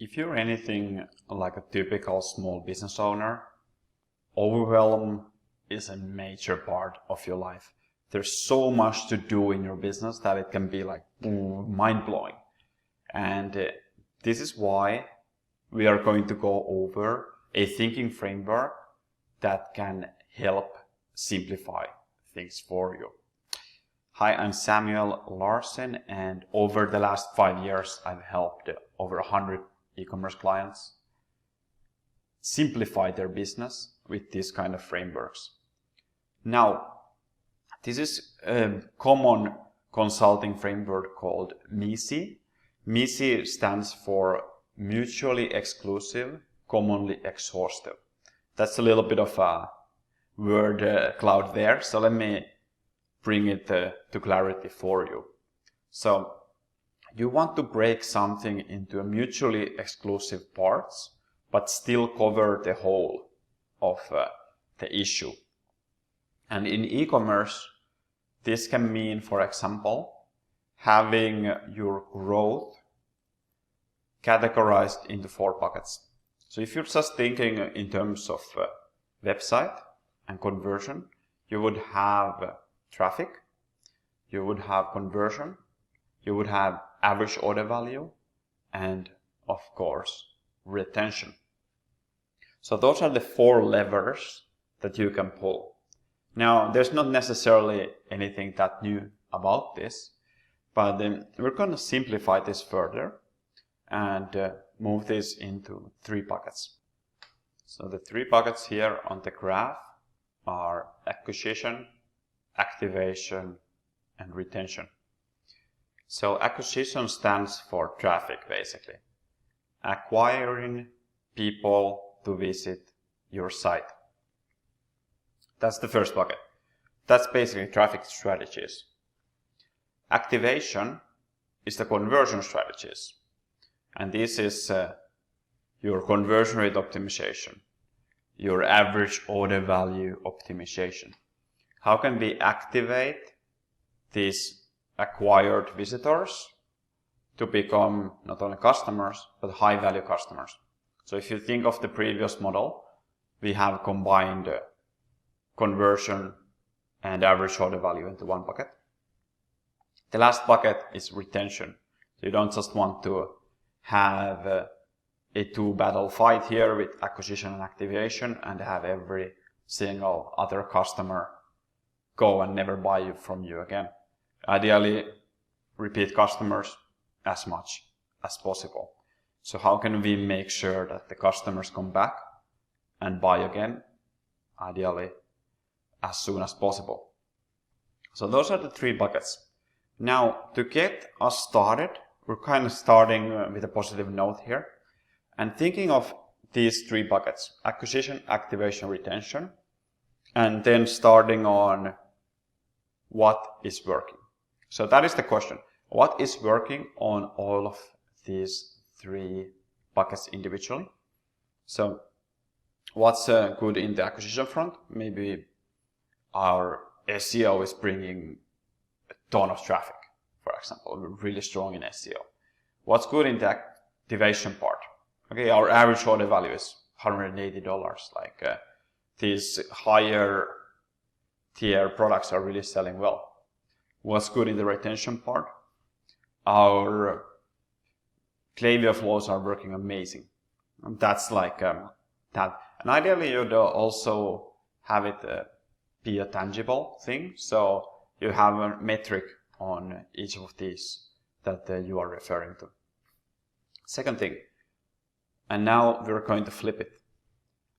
If you're anything like a typical small business owner, overwhelm is a major part of your life. There's so much to do in your business that it can be like mind-blowing. And this is why we are going to go over a thinking framework that can help simplify things for you. Hi, I'm Samuel Larsen, and over the last 5 years, I've helped over 100 e-commerce clients simplify their business with these kind of frameworks. Now, this is a common consulting framework called MECE. MECE stands for Mutually Exclusive, Commonly Exhaustive. That's a little bit of a word cloud there, so let me bring it to clarity for you. So you want to break something into a mutually exclusive parts, but still cover the whole of the issue. And in e-commerce, this can mean, for example, having your growth categorized into 4 buckets. So if you're just thinking in terms of website and conversion, you would have traffic, you would have conversion, you would have average order value, and of course, retention. So those are the 4 levers that you can pull. Now, there's not necessarily anything that new about this, but we're going to simplify this further and move this into 3 buckets. So the 3 buckets here on the graph are acquisition, activation, and retention. So acquisition stands for traffic, basically. Acquiring people to visit your site. That's the first bucket. That's basically traffic strategies. Activation is the conversion strategies. And this is your conversion rate optimization, your average order value optimization. How can we activate these acquired visitors to become not only customers, but high value customers? So if you think of the previous model, we have combined conversion and average order value into 1 bucket. The last bucket is retention. So you don't just want to have a 2-battle fight here with acquisition and activation and have every single other customer go and never buy from you again. Ideally, repeat customers as much as possible. So how can we make sure that the customers come back and buy again? Ideally, as soon as possible. So those are the 3 buckets. Now, to get us started, we're kind of starting with a positive note here and thinking of these 3 buckets: acquisition, activation, retention, and then starting on what is working. So that is the question. What is working on all of these 3 buckets individually? So what's good in the acquisition front? Maybe our SEO is bringing a ton of traffic, for example. We're really strong in SEO. What's good in the activation part? Okay, our average order value is $180. These higher tier products are really selling well. What's good in the retention part? Our Klaviyo flows are working amazing. And that's like that. And ideally, you'd also have it be a tangible thing. So you have a metric on each of these that you are referring to. Second thing, and now we're going to flip it.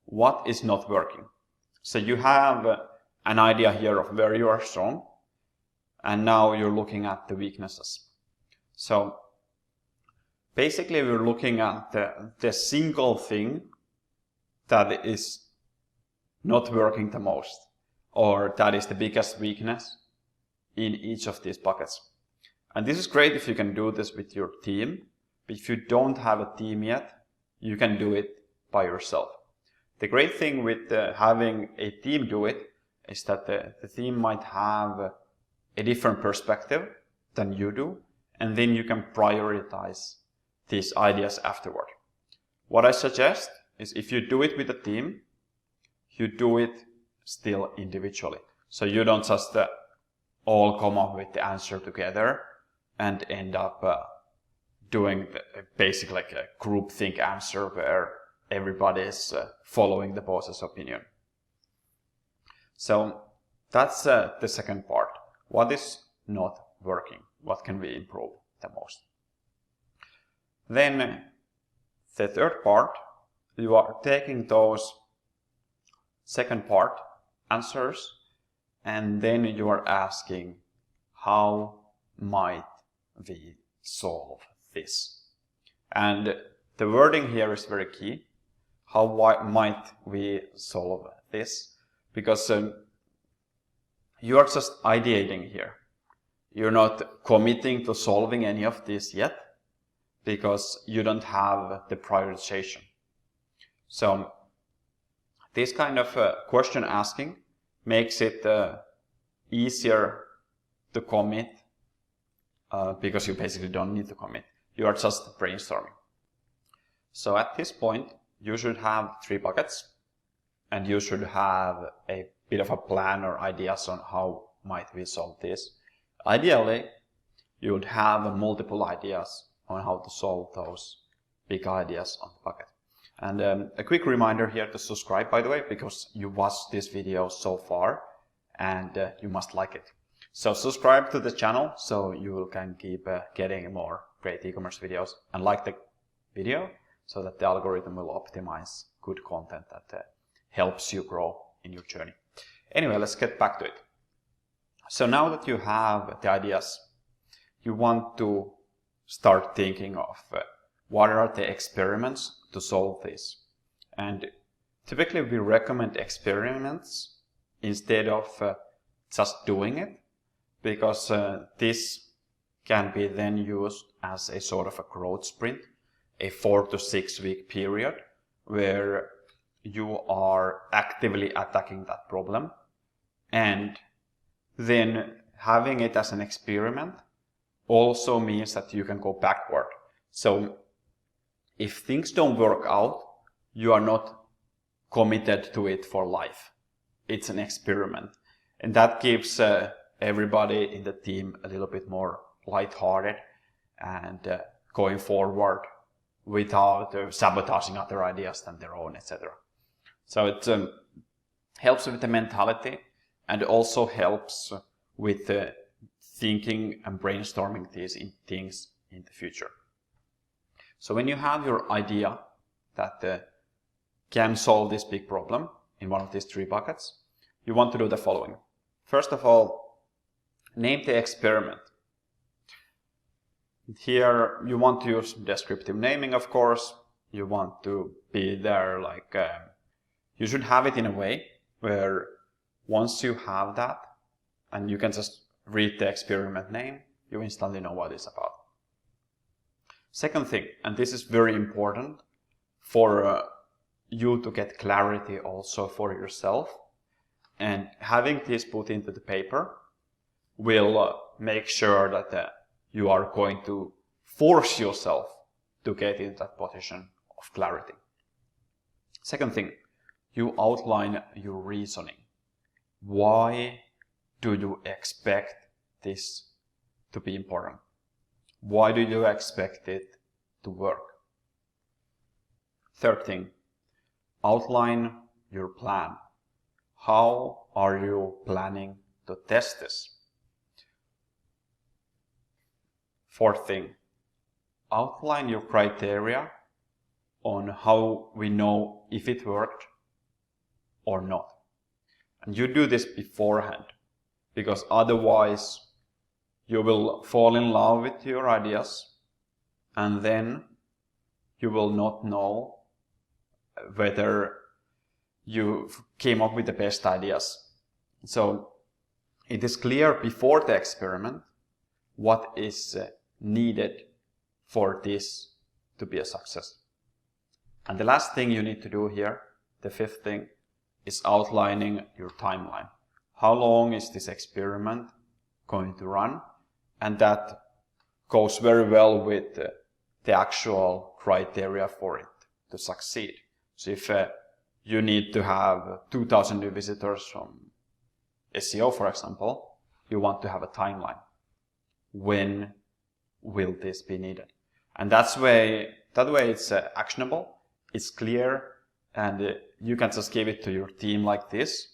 What is not working? So you have an idea here of where you are strong, and now you're looking at the weaknesses. So basically we're looking at the single thing that is not working the most, or that is the biggest weakness in each of these buckets. And this is great if you can do this with your team, but if you don't have a team yet, you can do it by yourself. The great thing with having a team do it is that the team might have a different perspective than you do, and then you can prioritize these ideas afterward. What I suggest is if you do it with a team, you do it still individually. So you don't just all come up with the answer together and end up doing basically like a groupthink answer where everybody is following the boss's opinion. So that's the second part. What is not working? What can we improve the most? Then the third part, you are taking those second part answers and then you are asking, how might we solve this? And the wording here is very key. How might we solve this? Because you are just ideating here. You're not committing to solving any of this yet because you don't have the prioritization. So this kind of question asking makes it easier to commit because you basically don't need to commit. You are just brainstorming. So at this point, you should have 3 buckets and you should have a bit of a plan or ideas on how might we solve this. Ideally, you would have multiple ideas on how to solve those big ideas on the bucket. And a quick reminder here to subscribe, by the way, because you watched this video so far and you must like it. So subscribe to the channel so you can keep getting more great e-commerce videos, and like the video so that the algorithm will optimize good content that helps you grow in your journey. Anyway, let's get back to it. So now that you have the ideas, you want to start thinking of what are the experiments to solve this. And typically we recommend experiments instead of just doing it, because this can be then used as a sort of a growth sprint, a 4 to 6 week period where you are actively attacking that problem, and then having it as an experiment also means that you can go backward. So if things don't work out, you are not committed to it for life. It's an experiment, and that gives everybody in the team a little bit more lighthearted and going forward without sabotaging other ideas than their own, etc. So it helps with the mentality and also helps with thinking and brainstorming these things in the future. So when you have your idea that can solve this big problem in one of these 3 buckets, you want to do the following. First of all, name the experiment. Here you want to use descriptive naming, of course. You want to be there like, you should have it in a way where once you have that and you can just read the experiment name, you instantly know what it's about. Second thing, and this is very important for you to get clarity also for yourself, and having this put into the paper will make sure that you are going to force yourself to get in that position of clarity. Second thing, you outline your reasoning. Why do you expect this to be important? Why do you expect it to work? Third thing, outline your plan. How are you planning to test this? Fourth thing, outline your criteria on how we know if it worked or not. And you do this beforehand, because otherwise you will fall in love with your ideas and then you will not know whether you came up with the best ideas. So it is clear before the experiment what is needed for this to be a success. And the last thing you need to do here, the fifth thing, is outlining your timeline. How long is this experiment going to run? And that goes very well with the actual criteria for it to succeed. So if you need to have 2,000 new visitors from SEO, for example, you want to have a timeline. When will this be needed? And that way it's actionable, it's clear, and you can just give it to your team like this,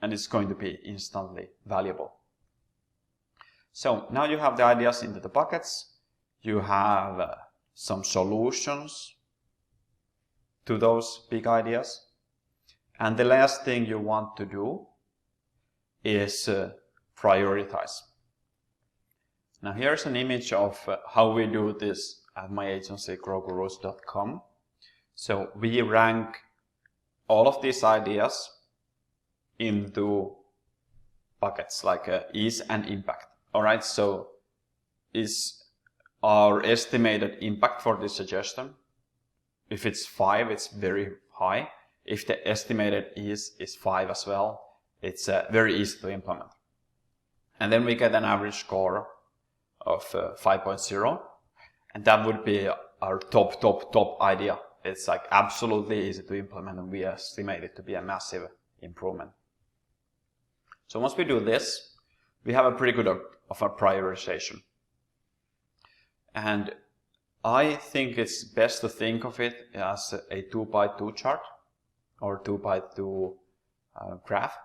and it's going to be instantly valuable. So now you have the ideas into the buckets. You have some solutions to those big ideas. And the last thing you want to do is prioritize. Now here's an image of how we do this at my agency, growgurus.com. So we rank all of these ideas into buckets like ease and impact. Alright, so is our estimated impact for this suggestion? If it's 5, it's very high. If the estimated ease is 5 as well, it's very easy to implement. And then we get an average score of 5.0, and that would be our top idea. It's like absolutely easy to implement, and we estimate it to be a massive improvement. So once we do this, we have a pretty good of a prioritization. And I think it's best to think of it as a 2x2 chart or 2x2 graph.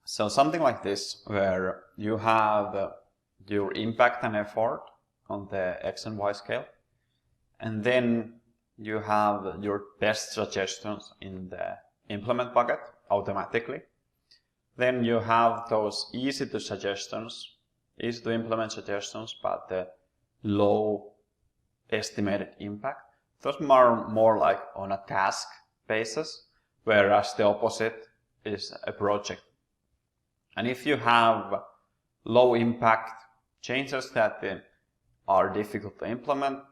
So something like this, where you have your impact and effort on the X and Y scale, and then you have your best suggestions in the implement bucket automatically. Then you have those easy to implement suggestions, but the low estimated impact. Those are more like on a task basis, whereas the opposite is a project. And if you have low impact changes that are difficult to implement,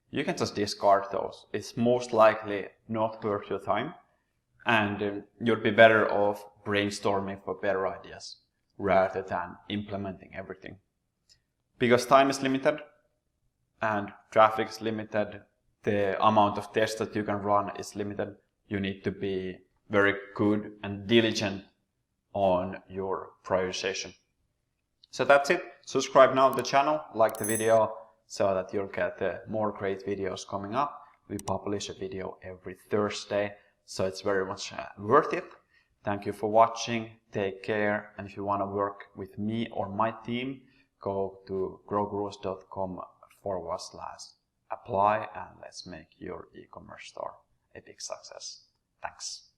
you can just discard those. It's most likely not worth your time, and you'll be better off brainstorming for better ideas rather than implementing everything. Because time is limited and traffic is limited, the amount of tests that you can run is limited. You need to be very good and diligent on your prioritization. So that's it. Subscribe now to the channel, like the video, so that you'll get more great videos coming up. We publish a video every Thursday, so it's very much worth it. Thank you for watching, take care, and if you want to work with me or my team, go to growgurus.com/apply and let's make your e-commerce store a big success. Thanks.